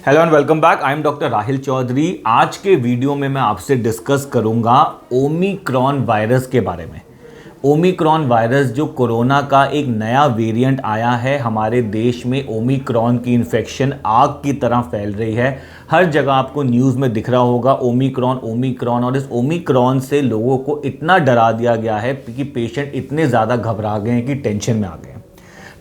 Hello and welcome back. I am doctor Rahil Chaudhary. आज के video में मैं आपसे डिस्कस करूंगा ओमिक्रॉन वायरस के बारे में। ओमिक्रॉन वायरस जो कोरोना का एक नया वेरिएंट आया है हमारे देश में, ओमिक्रॉन की इन्फेक्शन आग की तरह फैल रही है। हर जगह आपको न्यूज़ में दिख रहा होगा ओमिक्रॉन ओमिक्रॉन, और इस ओमिक्रॉन से लोगों को इतना डरा दिया गया है कि पेशेंट इतने ज़्यादा घबरा गए हैं कि टेंशन में आ गए हैं।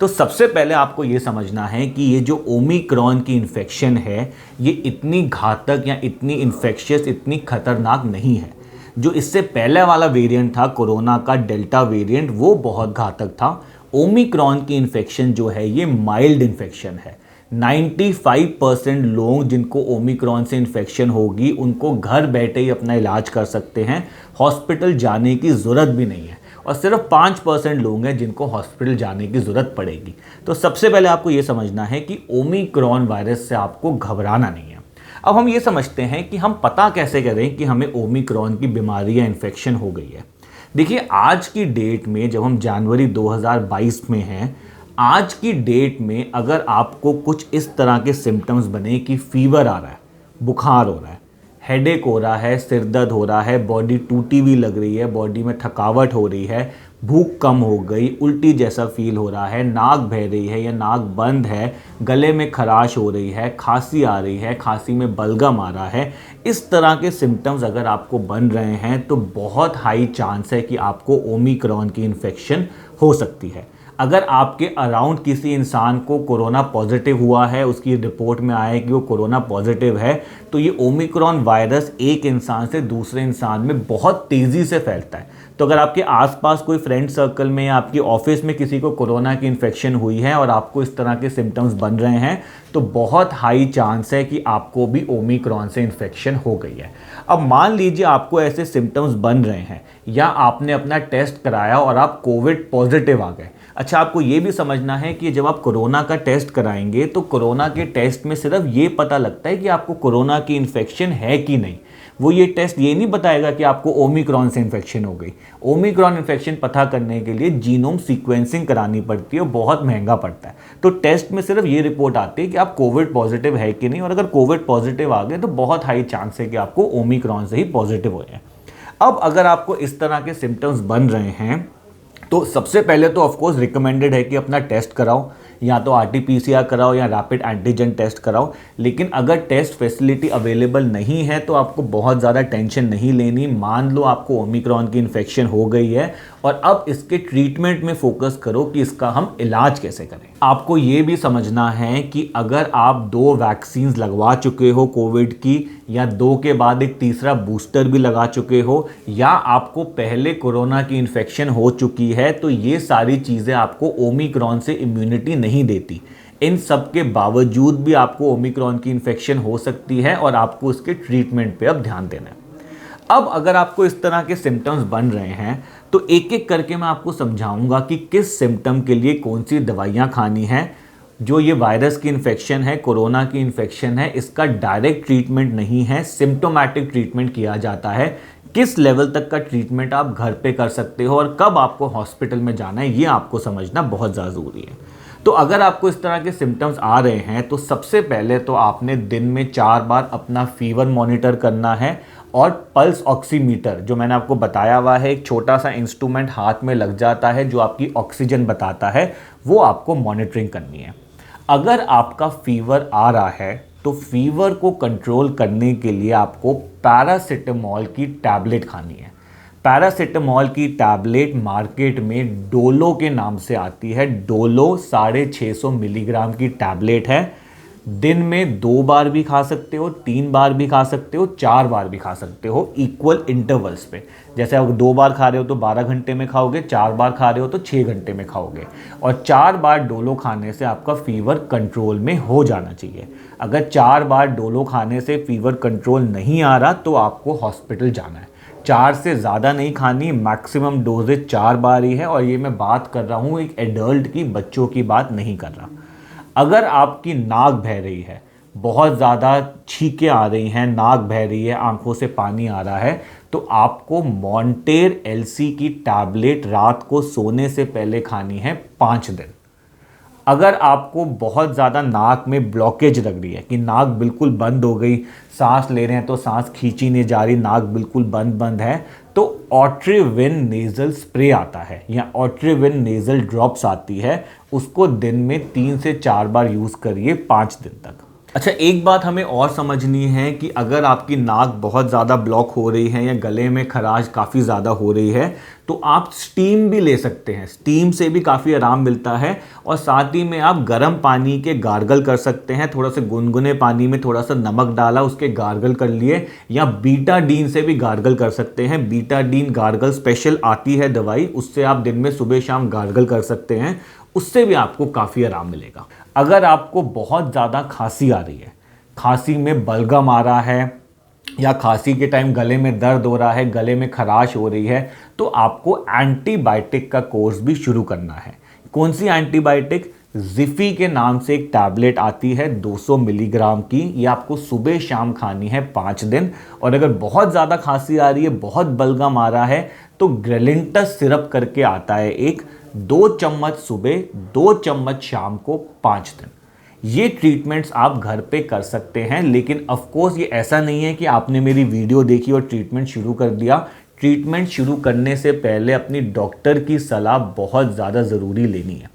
तो सबसे पहले आपको ये समझना है कि ये जो ओमिक्रॉन की इन्फेक्शन है ये इतनी घातक या इतनी इन्फेक्शियस, इतनी खतरनाक नहीं है। जो इससे पहले वाला वेरिएंट था कोरोना का, डेल्टा वेरिएंट, वो बहुत घातक था। ओमिक्रॉन की इन्फेक्शन जो है ये माइल्ड इन्फेक्शन है। 95% लोग जिनको ओमिक्रॉन से इन्फेक्शन होगी उनको घर बैठे ही अपना इलाज कर सकते हैं, हॉस्पिटल जाने की ज़रूरत भी नहीं है। और सिर्फ 5% लोग हैं जिनको हॉस्पिटल जाने की ज़रूरत पड़ेगी। तो सबसे पहले आपको ये समझना है कि ओमिक्रॉन वायरस से आपको घबराना नहीं है। अब हम ये समझते हैं कि हम पता कैसे करें कि हमें ओमिक्रॉन की बीमारी या इन्फेक्शन हो गई है। देखिए, आज की डेट में जब हम जनवरी 2022 में हैं, आज की डेट में अगर आपको कुछ इस तरह के सिम्टम्स बने कि फीवर आ रहा है, बुखार हो रहा है, हेडेक हो रहा है, सिर दर्द हो रहा है, बॉडी टूटी हुई लग रही है, बॉडी में थकावट हो रही है, भूख कम हो गई, उल्टी जैसा फील हो रहा है, नाक बह रही है या नाक बंद है, गले में खराश हो रही है, खांसी आ रही है, खांसी में बलगम आ रहा है, इस तरह के सिम्टम्स अगर आपको बन रहे हैं तो बहुत हाई चांस है कि आपको ओमिक्रॉन की इन्फेक्शन हो सकती है। अगर आपके अराउंड किसी इंसान को कोरोना पॉजिटिव हुआ है, उसकी रिपोर्ट में आया है कि वो कोरोना पॉजिटिव है, तो ये ओमिक्रॉन वायरस एक इंसान से दूसरे इंसान में बहुत तेज़ी से फैलता है। तो अगर आपके आसपास कोई फ्रेंड सर्कल में या आपकी ऑफिस में किसी को कोरोना की इन्फेक्शन हुई है और आपको इस तरह के सिम्टम्स बन रहे हैं तो बहुत हाई चांस है कि आपको भी ओमिक्रॉन से इन्फेक्शन हो गई है। अब मान लीजिए आपको ऐसे सिम्टम्स बन रहे हैं या आपने अपना टेस्ट कराया और आप कोविड पॉजिटिव आ गए। अच्छा, आपको ये भी समझना है कि जब आप कोरोना का टेस्ट कराएंगे तो कोरोना के टेस्ट में सिर्फ ये पता लगता है कि आपको कोरोना की इन्फेक्शन है कि नहीं। वो ये टेस्ट ये नहीं बताएगा कि आपको ओमिक्रॉन से इन्फेक्शन हो गई। ओमिक्रॉन इन्फेक्शन पता करने के लिए जीनोम सीक्वेंसिंग करानी पड़ती है और बहुत महंगा पड़ता है। तो टेस्ट में सिर्फ ये रिपोर्ट आती है कि आप कोविड पॉजिटिव है कि नहीं, और अगर कोविड पॉजिटिव आ गए तो बहुत हाई चांस है कि आपको ओमिक्रॉन से ही पॉजिटिव हो जाए। अब अगर आपको इस तरह के सिम्टम्स बन रहे हैं तो सबसे पहले तो ऑफकोर्स रिकमेंडेड है कि अपना टेस्ट कराओ, या तो RT-PCR कराओ या रैपिड एंटीजन टेस्ट कराओ। लेकिन अगर टेस्ट फैसिलिटी अवेलेबल नहीं है तो आपको बहुत ज़्यादा टेंशन नहीं लेनी। मान लो आपको ओमिक्रॉन की इन्फेक्शन हो गई है और अब इसके ट्रीटमेंट में फोकस करो कि इसका हम इलाज कैसे करें। आपको ये भी समझना है कि अगर आप 2 वैक्सीन लगवा चुके हो कोविड की, या 2 के बाद एक तीसरा बूस्टर भी लगा चुके हो, या आपको पहले कोरोना की इन्फेक्शन हो चुकी है, तो ये सारी चीज़ें आपको ओमिक्रॉन से इम्यूनिटी नहीं देती। इन सब के बावजूद भी आपको ओमिक्रॉन की इन्फेक्शन हो सकती है और आपको इसके ट्रीटमेंट पे अब ध्यान देना है। अब अगर आपको इस तरह के सिम्टम्स बन रहे हैं तो एक एक करके मैं आपको समझाऊंगा कि किस सिम्टम के लिए कौन सी दवाइयाँ खानी है। जो ये वायरस की इन्फेक्शन है, कोरोना की इन्फेक्शन है, इसका डायरेक्ट ट्रीटमेंट नहीं है, सिम्टोमैटिक ट्रीटमेंट किया जाता है। किस लेवल तक का ट्रीटमेंट आप घर पे कर सकते हो और कब आपको हॉस्पिटल में जाना है, ये आपको समझना बहुत ज़्यादा ज़रूरी है। तो अगर आपको इस तरह के सिम्टम्स आ रहे हैं तो सबसे पहले तो आपने दिन में 4 बार अपना फीवर मॉनिटर करना है, और पल्स ऑक्सीमीटर जो मैंने आपको बताया हुआ है, एक छोटा सा इंस्ट्रूमेंट हाथ में लग जाता है जो आपकी ऑक्सीजन बताता है, वो आपको मॉनिटरिंग करनी है। अगर आपका फीवर आ रहा है तो फीवर को कंट्रोल करने के लिए आपको पैरासिटामोल की टैबलेट खानी है। पैरासिटामोल की टैबलेट मार्केट में डोलो के नाम से आती है। डोलो 650 मिलीग्राम की टैबलेट है। दिन में 2 बार भी खा सकते हो, 3 बार भी खा सकते हो, 4 बार भी खा सकते हो, इक्वल इंटरवल्स पे। जैसे अगर 2 बार खा रहे हो तो 12 घंटे में खाओगे, 4 बार खा रहे हो तो 6 घंटे में खाओगे। और 4 बार डोलो खाने से आपका फीवर कंट्रोल में हो जाना चाहिए। अगर 4 बार डोलो खाने से फीवर कंट्रोल नहीं आ रहा तो आपको हॉस्पिटल जाना है। 4 से ज़्यादा नहीं खानी, मैक्सिमम डोजेज 4 बार ही है। और ये मैं बात कर रहा हूँ एक एडल्ट की, बच्चों की बात नहीं कर रहा। अगर आपकी नाक बह रही है, बहुत ज़्यादा छींकें आ रही हैं, नाक बह रही है, आंखों से पानी आ रहा है, तो आपको मॉन्टेर एलसी की टैबलेट रात को सोने से पहले खानी है 5 दिन। अगर आपको बहुत ज़्यादा नाक में ब्लॉकेज लग रही है कि नाक बिल्कुल बंद हो गई, सांस ले रहे हैं तो सांस खींची नहीं जा रही, नाक बिल्कुल बंद बंद है, तो ऑट्रीविन नेज़ल स्प्रे आता है या ऑट्रीविन नेज़ल ड्रॉप्स आती है, उसको दिन में 3 से 4 बार यूज़ करिए 5 दिन तक। अच्छा, एक बात हमें और समझनी है कि अगर आपकी नाक बहुत ज़्यादा ब्लॉक हो रही है या गले में खराश काफ़ी ज़्यादा हो रही है तो आप स्टीम भी ले सकते हैं। स्टीम से भी काफ़ी आराम मिलता है और साथ ही में आप गर्म पानी के गार्गल कर सकते हैं। थोड़ा सा गुनगुने पानी में थोड़ा सा नमक डाला, उसके गार्गल कर लिए, या बीटाडीन से भी गार्गल कर सकते हैं। बीटाडीन गार्गल स्पेशल आती है दवाई, उससे आप दिन में सुबह शाम गार्गल कर सकते हैं, उससे भी आपको काफ़ी आराम मिलेगा। अगर आपको बहुत ज़्यादा खांसी आ रही है, खांसी में बलगम आ रहा है या खांसी के टाइम गले में दर्द हो रहा है, गले में खराश हो रही है, तो आपको एंटीबायोटिक का कोर्स भी शुरू करना है। कौन सी एंटीबायोटिक? जिफी के नाम से एक टैबलेट आती है 200 मिलीग्राम की, ये आपको सुबह शाम खानी है 5 दिन। और अगर बहुत ज़्यादा खांसी आ रही है, बहुत बलगम आ रहा है, तो ग्रेलिंटस सिरप करके आता है एक, 2 चम्मच सुबह 2 चम्मच शाम को 5 दिन। ये ट्रीटमेंट्स आप घर पे कर सकते हैं, लेकिन ऑफ कोर्स ये ऐसा नहीं है कि आपने मेरी वीडियो देखी और ट्रीटमेंट शुरू कर दिया। ट्रीटमेंट शुरू करने से पहले अपनी डॉक्टर की सलाह बहुत ज़्यादा ज़रूरी लेनी है।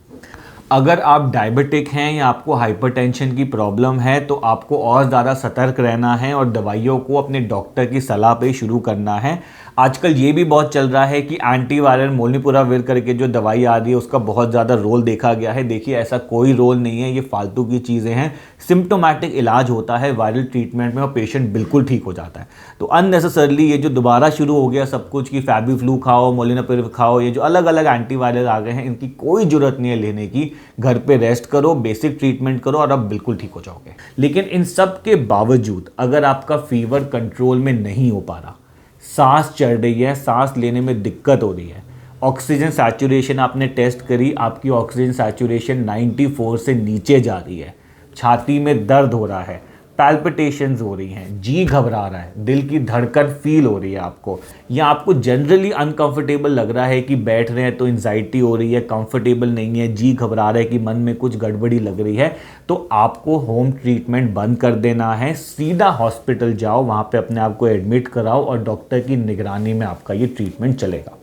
अगर आप डायबिटिक हैं या आपको हाइपरटेंशन की प्रॉब्लम है तो आपको और ज़्यादा सतर्क रहना है और दवाइयों को अपने डॉक्टर की सलाह पे शुरू करना है। आजकल ये भी बहुत चल रहा है कि एंटीवायरल मोलनुपिराविर करके जो दवाई आ रही है उसका बहुत ज़्यादा रोल देखा गया है। देखिए, ऐसा कोई रोल नहीं है, ये फालतू की चीज़ें हैं। सिम्टोमेटिक इलाज होता है वायरल ट्रीटमेंट में और पेशेंट बिल्कुल ठीक हो जाता है। तो अननेसेसरली ये जो दोबारा शुरू हो गया सब कुछ कि फैबीफ्लू खाओ, मोलनुपिराविर खाओ, ये जो अलग अलग एंटीवायरल आ गए हैं, इनकी कोई ज़रूरत नहीं है लेने की। घर पे रेस्ट करो, बेसिक ट्रीटमेंट करो और आप बिल्कुल ठीक हो जाओगे। लेकिन इन सब के बावजूद अगर आपका फीवर कंट्रोल में नहीं हो पा रहा, सांस चढ़ रही है, सांस लेने में दिक्कत हो रही है, ऑक्सीजन सैचुरेशन आपने टेस्ट करी, आपकी ऑक्सीजन सैचुरेशन 94 से नीचे जा रही है, छाती में दर्द हो रहा है, पैल्पिटेशंस हो रही हैं, जी घबरा रहा है, दिल की धड़कन फील हो रही है आपको, या आपको जनरली अनकंफर्टेबल लग रहा है कि बैठ रहे हैं तो एंजाइटी हो रही है, कंफर्टेबल नहीं है, जी घबरा रहा है कि मन में कुछ गड़बड़ी लग रही है, तो आपको होम ट्रीटमेंट बंद कर देना है। सीधा हॉस्पिटल जाओ, वहाँ पे अपने आप को एडमिट कराओ और डॉक्टर की निगरानी में आपका ये ट्रीटमेंट चलेगा।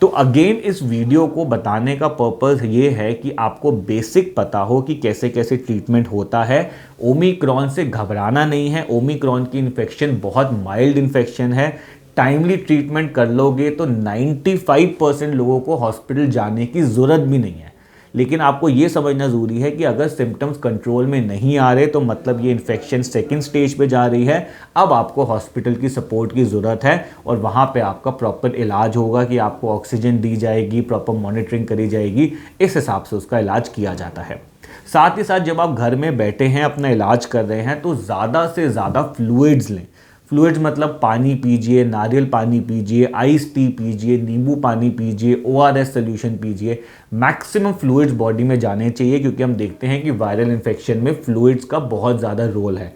तो अगेन इस वीडियो को बताने का पर्पस ये है कि आपको बेसिक पता हो कि कैसे कैसे ट्रीटमेंट होता है। ओमिक्रॉन से घबराना नहीं है। ओमिक्रॉन की इन्फेक्शन बहुत माइल्ड इन्फेक्शन है। टाइमली ट्रीटमेंट कर लोगे तो 95% लोगों को हॉस्पिटल जाने की ज़रूरत भी नहीं है। लेकिन आपको ये समझना ज़रूरी है कि अगर सिम्टम्स कंट्रोल में नहीं आ रहे तो मतलब ये इन्फेक्शन सेकंड स्टेज पे जा रही है। अब आपको हॉस्पिटल की सपोर्ट की ज़रूरत है और वहाँ पे आपका प्रॉपर इलाज होगा कि आपको ऑक्सीजन दी जाएगी, प्रॉपर मॉनिटरिंग करी जाएगी, इस हिसाब से उसका इलाज किया जाता है। साथ ही साथ जब आप घर में बैठे हैं, अपना इलाज कर रहे हैं, तो ज़्यादा से ज़्यादा फ्लूइड्स लें। फ्लूइड्स मतलब पानी पीजिए, नारियल पानी पीजिए, आइस टी पीजिए, नींबू पानी पीजिए, ORS सोल्यूशन पीजिए। मैक्सिमम फ्लूइड्स बॉडी में जाने चाहिए क्योंकि हम देखते हैं कि वायरल इन्फेक्शन में फ्लूइड्स का बहुत ज़्यादा रोल है।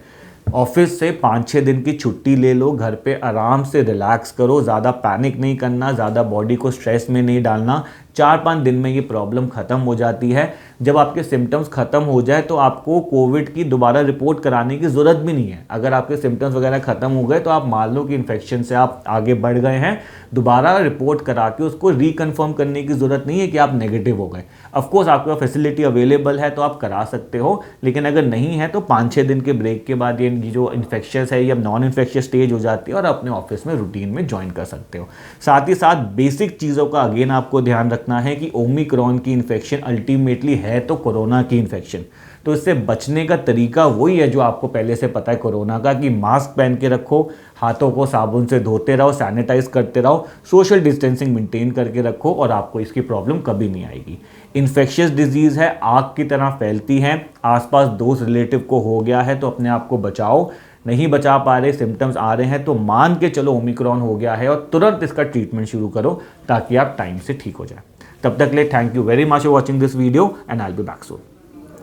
ऑफिस से 5-6 दिन की छुट्टी ले लो, घर पे आराम से रिलैक्स करो, ज़्यादा पैनिक नहीं करना, ज़्यादा बॉडी को स्ट्रेस में नहीं डालना। 4-5 दिन में ये प्रॉब्लम ख़त्म हो जाती है। जब आपके सिम्टम्स ख़त्म हो जाए तो आपको कोविड की दोबारा रिपोर्ट कराने की ज़रूरत भी नहीं है। अगर आपके सिम्टम्स वगैरह ख़त्म हो गए तो आप मान लो कि इन्फेक्शन से आप आगे बढ़ गए हैं, दोबारा रिपोर्ट करा के उसको रिकन्फर्म करने की ज़रूरत नहीं है कि आप नेगेटिव हो गए। ऑफकोर्स आपका फैसिलिटी अवेलेबल है तो आप करा सकते हो, लेकिन अगर नहीं है तो 5-6 दिन के ब्रेक के बाद ये जो इन्फेक्शस है या नॉन इन्फेक्शियस स्टेज हो जाती है और अपने ऑफिस में रूटीन में ज्वाइन कर सकते हो। साथ ही साथ बेसिक चीज़ों का अगेन आपको ध्यान रखना है कि ओमिक्रॉन की इन्फेक्शन अल्टीमेटली है तो कोरोना की इन्फेक्शन, तो इससे बचने का तरीका वही है जो आपको पहले से पता है कोरोना का, कि मास्क पहन के रखो, हाथों को साबुन से धोते रहो, सैनिटाइज करते रहो, सोशल डिस्टेंसिंग मेंटेन करके रखो और आपको इसकी प्रॉब्लम कभी नहीं आएगी। इन्फेक्शियस डिजीज़ है, आग की तरह फैलती है, आसपास दोस्त रिलेटिव को हो गया है तो अपने आप को बचाओ। नहीं बचा पा रहे, सिम्टम्स आ रहे हैं तो मान के चलो ओमिक्रॉन हो गया है और तुरंत इसका ट्रीटमेंट शुरू करो ताकि आप टाइम से ठीक हो जाए। तब तक ले thank you very much for watching this video and I will be back soon.